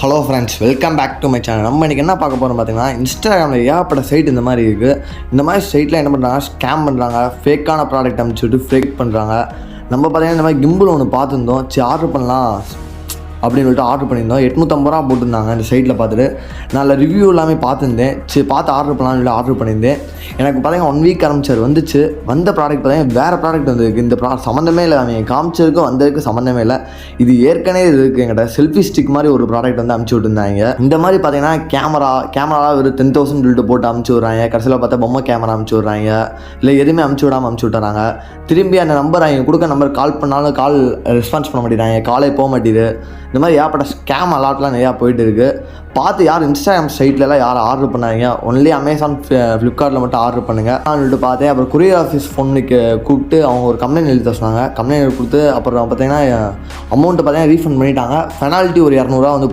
Hello friends, welcome back to my channel. நம்ம இன்றைக்கி என்ன பார்க்க போகிறோம் பார்த்தீங்கன்னா, இன்ஸ்டாகிராமில் ஏகப்பட்ட சைட் இந்த மாதிரி இருக்குது. இந்த மாதிரி சைட்டில் என்ன பண்ணுறாங்க, ஸ்கேம் பண்ணுறாங்க, ஃபேக்கான ப்ராடக்ட் அனுப்பிச்சுட்டு ஃபேக் பண்ணுறாங்க. நம்ம பார்த்தீங்கன்னா இந்த மாதிரி கிம்பிள் ஒன்று பார்த்துருந்தோம், சரி ஆர்டர் பண்ணலாம் அப்படின்னு சொல்லிட்டு ஆர்டர் பண்ணியிருந்தோம். 850 ரூபா போட்டிருந்தாங்க இந்த சைட்டில் பார்த்துட்டு. நான் ரிவ்யூ எல்லாமே பார்த்துருந்தேன், சரி பார்த்து ஆர்டர் பண்ணலாம்னு சொல்லி ஆர்டர் பண்ணியிருந்தேன். எனக்கு பார்த்தீங்கன்னா 1 வீக் ஆரம்பிச்சார் வந்துச்சு. வந்த ப்ராடக்ட் பார்த்தீங்கன்னா வேறு ப்ராடக்ட் வந்துருக்கு. இந்த சம்மந்தமே இல்லை, அவங்க காமிச்சதுக்கும் வந்ததுக்கு சம்மந்தமே இல்லை. இது ஏற்கனவே இருக்குது எங்கிட்ட செல்ஃபி ஸ்டிக் மாதிரி ஒரு ப்ராடக்ட் வந்து அனுப்பிச்சி விட்டுருந்தாங்க. இந்த மாதிரி பார்த்தீங்கன்னா கேமராலாம் ஒரு 10,000 சொல்லிட்டு போட்டு அனுப்பிச்சி விட்றாங்க. கடைசியில் பார்த்தா பொம்மை கேமரா அனுப்பிச்சி விட்றாங்க, இல்லை எதுவுமே அனுப்பிச்சி விடாமல் அனுப்பிச்சி விட்டுறாங்க. திரும்பி அந்த நம்பர் அவங்க கொடுக்க நம்பர் கால் பண்ணாலும் கால் ரெஸ்பான்ஸ் பண்ண மாட்டேங்கிறாங்க, காலே போக மாட்டேது. இந்த மாதிரி ஏகப்பட்ட ஸ்கேம் அலாட்லாம் நிறையா போயிட்டு இருக்குது. பார்த்து யார் இன்ஸ்டாகிராம் சைட்லலாம் யார் ஆர்டர் பண்ணாங்க, ஒன்லி அமேசான் ஃப்ளிப்கார்ட்டில் மட்டும் ஆர்டர் பண்ணுங்கள் நான் சொல்லிட்டு பார்த்தேன். அப்புறம் கொரியர் ஆஃபீஸ் ஃபோனுக்கு கூப்பிட்டு அவங்க ஒரு கம்ப்ளைண்ட் எழுதி சொன்னாங்க. கம்ப்ளைண்ட் கொடுத்து அப்புறம் பார்த்தீங்கன்னா அமௌண்ட்டு பார்த்தீங்கன்னா ரீஃபண்ட் பண்ணிட்டாங்க. பெனால்ட்டி ஒரு 200 ரூபா வந்து